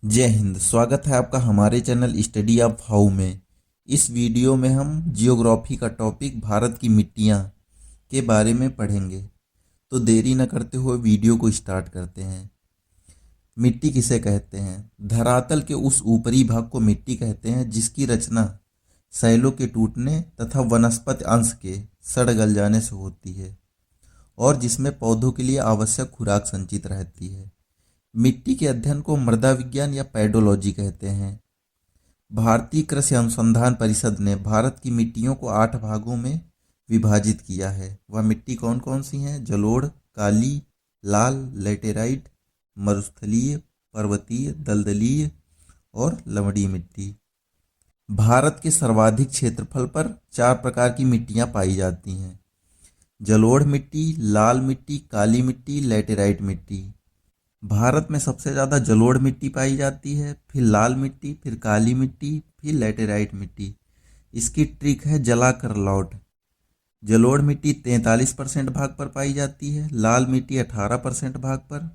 जय हिंद। स्वागत है आपका हमारे चैनल स्टडी ऑफ हाउ में। इस वीडियो में हम जियोग्राफी का टॉपिक भारत की मिट्टियाँ के बारे में पढ़ेंगे। तो देरी न करते हुए वीडियो को स्टार्ट करते हैं। मिट्टी किसे कहते हैं? धरातल के उस ऊपरी भाग को मिट्टी कहते हैं जिसकी रचना शैलों के टूटने तथा वनस्पति अंश के सड़ गल जाने से होती है और जिसमें पौधों के लिए आवश्यक खुराक संचित रहती है। मिट्टी के अध्ययन को मृदा विज्ञान या पेडोलॉजी कहते हैं। भारतीय कृषि अनुसंधान परिषद ने भारत की मिट्टियों को 8 भागों में विभाजित किया है। वह मिट्टी कौन कौन सी हैं? जलोढ़, काली, लाल, लेटेराइट, मरुस्थलीय, पर्वतीय, दलदलीय और लवणीय मिट्टी। भारत के सर्वाधिक क्षेत्रफल पर 4 प्रकार की मिट्टियां पाई जाती हैं: जलोढ़ मिट्टी, लाल मिट्टी, काली मिट्टी, लेटेराइट मिट्टी। भारत में सबसे ज़्यादा जलोढ़ मिट्टी पाई जाती है, फिर लाल मिट्टी, फिर काली मिट्टी, फिर लेटेराइट मिट्टी। इसकी ट्रिक है जलाकर लौट। जलोढ़ मिट्टी 43% भाग पर पाई जाती है, लाल मिट्टी 18% भाग पर,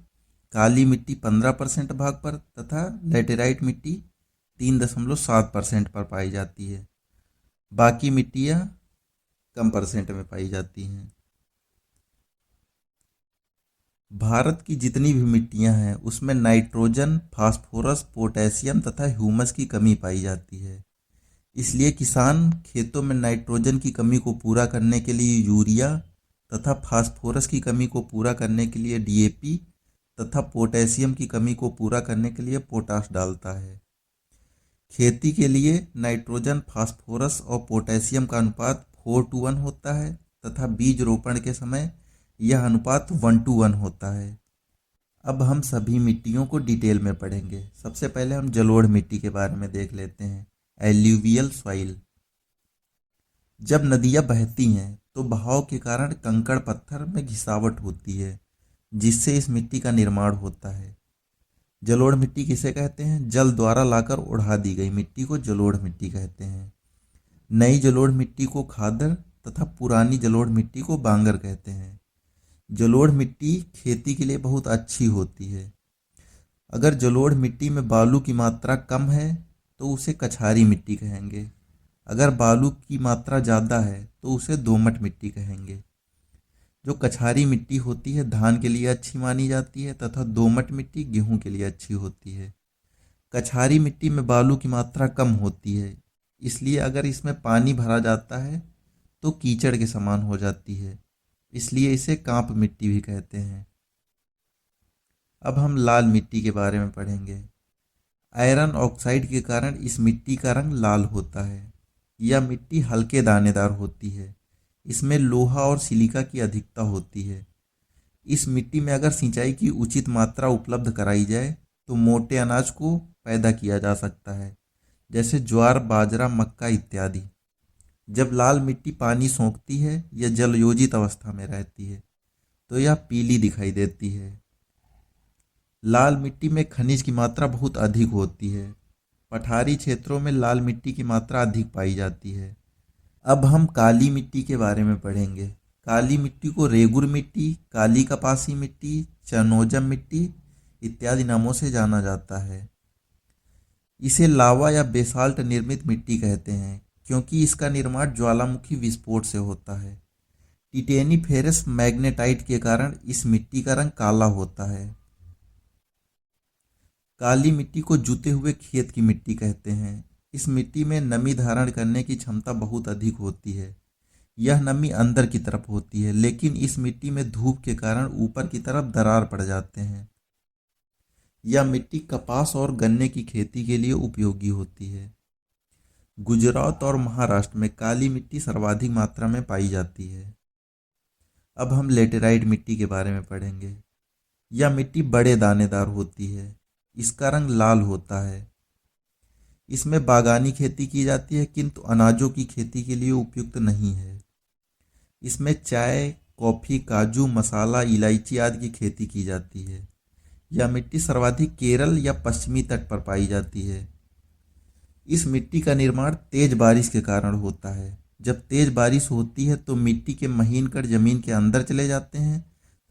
काली मिट्टी 15% भाग पर तथा लेटेराइट मिट्टी 3.7% पर पाई जाती है। बाकी मिट्टियाँ कम परसेंट में पाई जाती हैं। भारत की जितनी भी मिट्टियां हैं उसमें नाइट्रोजन, फास्फोरस, पोटेशियम तथा ह्यूमस की कमी पाई जाती है। इसलिए किसान खेतों में नाइट्रोजन की कमी को पूरा करने के लिए यूरिया तथा फास्फोरस की कमी को पूरा करने के लिए डीएपी तथा पोटेशियम की कमी को पूरा करने के लिए पोटाश डालता है। खेती के लिए नाइट्रोजन, फास्फोरस और पोटेशियम का अनुपात 4:1 होता है तथा बीज रोपण के समय यह अनुपात 1:1 होता है। अब हम सभी मिट्टियों को डिटेल में पढ़ेंगे। सबसे पहले हम जलोढ़ मिट्टी के बारे में देख लेते हैं। Alluvial soil. जब नदियां बहती हैं तो बहाव के कारण कंकड़ पत्थर में घिसावट होती है जिससे इस मिट्टी का निर्माण होता है। जलोढ़ मिट्टी किसे कहते हैं? जल द्वारा लाकर उड़ा दी गई मिट्टी को जलोढ़ मिट्टी कहते हैं। नई जलोढ़ मिट्टी को खादर तथा पुरानी जलोढ़ मिट्टी को बांगर कहते हैं। जलोढ़ मिट्टी खेती के लिए बहुत अच्छी होती है। अगर जलोढ़ मिट्टी में बालू की मात्रा कम है तो उसे कछारी मिट्टी कहेंगे। अगर बालू की मात्रा ज़्यादा है तो उसे दोमट मिट्टी कहेंगे। जो कछारी मिट्टी होती है धान के लिए अच्छी मानी जाती है तथा दोमट मिट्टी गेहूं के लिए अच्छी होती है। कछारी मिट्टी में बालू की मात्रा कम होती है, इसलिए अगर इसमें पानी भरा जाता है तो कीचड़ के समान हो जाती है, इसलिए इसे कांप मिट्टी भी कहते हैं। अब हम लाल मिट्टी के बारे में पढ़ेंगे। आयरन ऑक्साइड के कारण इस मिट्टी का रंग लाल होता है। यह मिट्टी हल्के दानेदार होती है। इसमें लोहा और सिलिका की अधिकता होती है। इस मिट्टी में अगर सिंचाई की उचित मात्रा उपलब्ध कराई जाए तो मोटे अनाज को पैदा किया जा सकता है, जैसे ज्वार, बाजरा, मक्का इत्यादि। जब लाल मिट्टी पानी सोखती है या जलयोजित अवस्था में रहती है तो यह पीली दिखाई देती है। लाल मिट्टी में खनिज की मात्रा बहुत अधिक होती है। पठारी क्षेत्रों में लाल मिट्टी की मात्रा अधिक पाई जाती है। अब हम काली मिट्टी के बारे में पढ़ेंगे। काली मिट्टी को रेगुर मिट्टी, काली कपासी मिट्टी, चनोजम मिट्टी इत्यादि नामों से जाना जाता है। इसे लावा या बेसाल्ट निर्मित मिट्टी कहते हैं क्योंकि इसका निर्माण ज्वालामुखी विस्फोट से होता है। टिटेनी फेरस मैग्नेटाइट के कारण इस मिट्टी का रंग काला होता है। काली मिट्टी को जुते हुए खेत की मिट्टी कहते हैं। इस मिट्टी में नमी धारण करने की क्षमता बहुत अधिक होती है। यह नमी अंदर की तरफ होती है, लेकिन इस मिट्टी में धूप के कारण ऊपर की तरफ दरार पड़ जाते हैं। यह मिट्टी कपास और गन्ने की खेती के लिए उपयोगी होती है। गुजरात और महाराष्ट्र में काली मिट्टी सर्वाधिक मात्रा में पाई जाती है। अब हम लेटेराइट मिट्टी के बारे में पढ़ेंगे। यह मिट्टी बड़े दानेदार होती है। इसका रंग लाल होता है। इसमें बागानी खेती की जाती है किंतु अनाजों की खेती के लिए उपयुक्त नहीं है। इसमें चाय, कॉफ़ी, काजू, मसाला, इलायची आदि की खेती की जाती है। यह मिट्टी सर्वाधिक केरल या पश्चिमी तट पर पाई जाती है। इस मिट्टी का निर्माण तेज बारिश के कारण होता है। जब तेज बारिश होती है तो मिट्टी के महीन कण जमीन के अंदर चले जाते हैं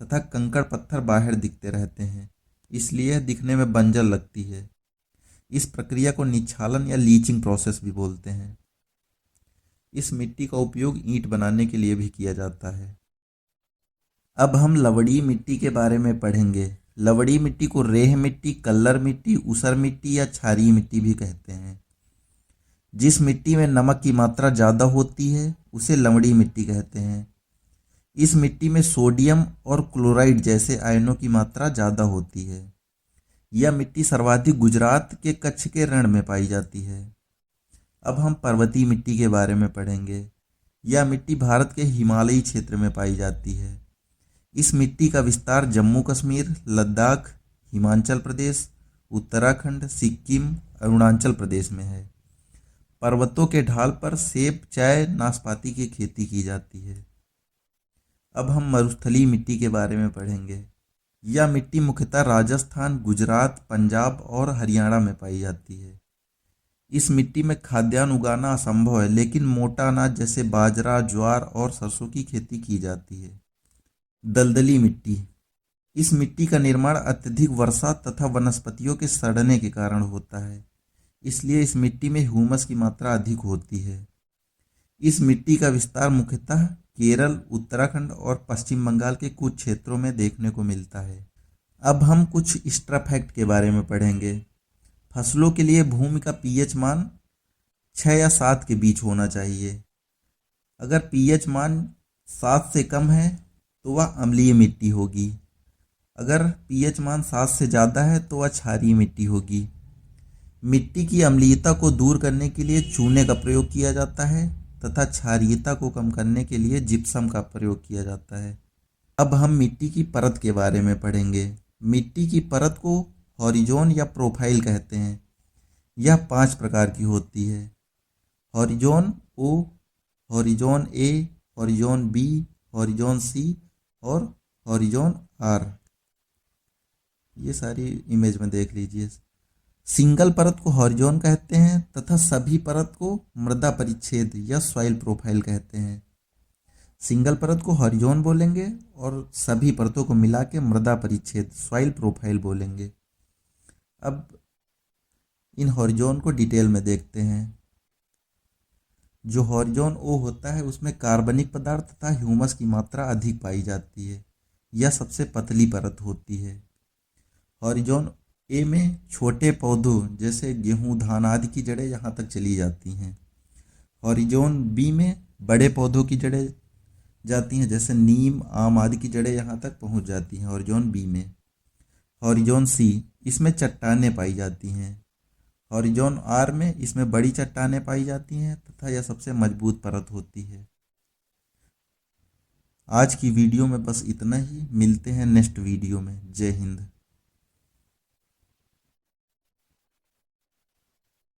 तथा कंकड़ पत्थर बाहर दिखते रहते हैं, इसलिए दिखने में बंजर लगती है। इस प्रक्रिया को निच्छालन या लीचिंग प्रोसेस भी बोलते हैं। इस मिट्टी का उपयोग ईंट बनाने के लिए भी किया जाता है। अब हम लवणीय मिट्टी के बारे में पढ़ेंगे। लवणीय मिट्टी को रेह मिट्टी, कल्लर मिट्टी, ऊसर मिट्टी या क्षारीय मिट्टी भी कहते हैं। जिस मिट्टी में नमक की मात्रा ज़्यादा होती है उसे लवणीय मिट्टी कहते हैं। इस मिट्टी में सोडियम और क्लोराइड जैसे आयनों की मात्रा ज़्यादा होती है। यह मिट्टी सर्वाधिक गुजरात के कच्छ के रण में पाई जाती है। अब हम पर्वतीय मिट्टी के बारे में पढ़ेंगे। यह मिट्टी भारत के हिमालयी क्षेत्र में पाई जाती है। इस मिट्टी का विस्तार जम्मू कश्मीर, लद्दाख, हिमाचल प्रदेश, उत्तराखंड, सिक्किम, अरुणाचल प्रदेश में है। पर्वतों के ढाल पर सेब, चाय, नाशपाती की खेती की जाती है। अब हम मरुस्थलीय मिट्टी के बारे में पढ़ेंगे। यह मिट्टी मुख्यतः राजस्थान, गुजरात, पंजाब और हरियाणा में पाई जाती है। इस मिट्टी में खाद्यान्न उगाना असंभव है, लेकिन मोटा अनाज जैसे बाजरा, ज्वार और सरसों की खेती की जाती है। दलदली मिट्टी। इस मिट्टी का निर्माण अत्यधिक वर्षा तथा वनस्पतियों के सड़ने के कारण होता है, इसलिए इस मिट्टी में ह्यूमस की मात्रा अधिक होती है। इस मिट्टी का विस्तार मुख्यतः केरल, उत्तराखंड और पश्चिम बंगाल के कुछ क्षेत्रों में देखने को मिलता है। अब हम कुछ एक्स्ट्रा फैक्ट के बारे में पढ़ेंगे। फसलों के लिए भूमि का पीएच मान 6 या 7 के बीच होना चाहिए। अगर पीएच मान 7 से कम है तो वह अम्लीय मिट्टी होगी। अगर पीएच मान 7 से ज़्यादा है तो वह क्षारीय मिट्टी होगी। मिट्टी की अम्लीयता को दूर करने के लिए चूने का प्रयोग किया जाता है तथा क्षारीयता को कम करने के लिए जिप्सम का प्रयोग किया जाता है। अब हम मिट्टी की परत के बारे में पढ़ेंगे। मिट्टी की परत को हॉरिजॉन या प्रोफाइल कहते हैं। यह 5 प्रकार की होती है: हॉरिजॉन ओ, हॉरिजॉन ए, हॉरिजॉन बी, हॉरिजॉन सी और हॉरिजॉन आर। ये सारी इमेज में देख लीजिए। सिंगल परत को हॉरिजॉन कहते हैं तथा सभी परत को मृदा परिच्छेद या सॉइल प्रोफाइल कहते हैं। सिंगल परत को हॉरिजॉन बोलेंगे और सभी परतों को मिला के मृदा परिच्छेद सॉइल प्रोफाइल बोलेंगे। अब इन हॉरिजॉन को डिटेल में देखते हैं। जो हॉरिजॉन ओ होता है उसमें कार्बनिक पदार्थ तथा ह्यूमस की मात्रा अधिक पाई जाती है। यह सबसे पतली परत होती है। हॉरिजॉन ए में छोटे पौधों जैसे गेहूं, धान आदि की जड़ें यहाँ तक चली जाती हैं। हॉरिजॉन बी में बड़े पौधों की जड़ें जाती हैं, जैसे नीम, आम आदि की जड़ें यहाँ तक पहुँच जाती हैं हॉरिजॉन बी में। हॉरिजॉन सी, इसमें चट्टानें पाई जाती हैं। हॉरिजॉन आर में इसमें बड़ी चट्टानें पाई जाती हैं तथा यह सबसे मजबूत परत होती है। आज की वीडियो में बस इतना ही। मिलते हैं नेक्स्ट वीडियो में। जय हिंद।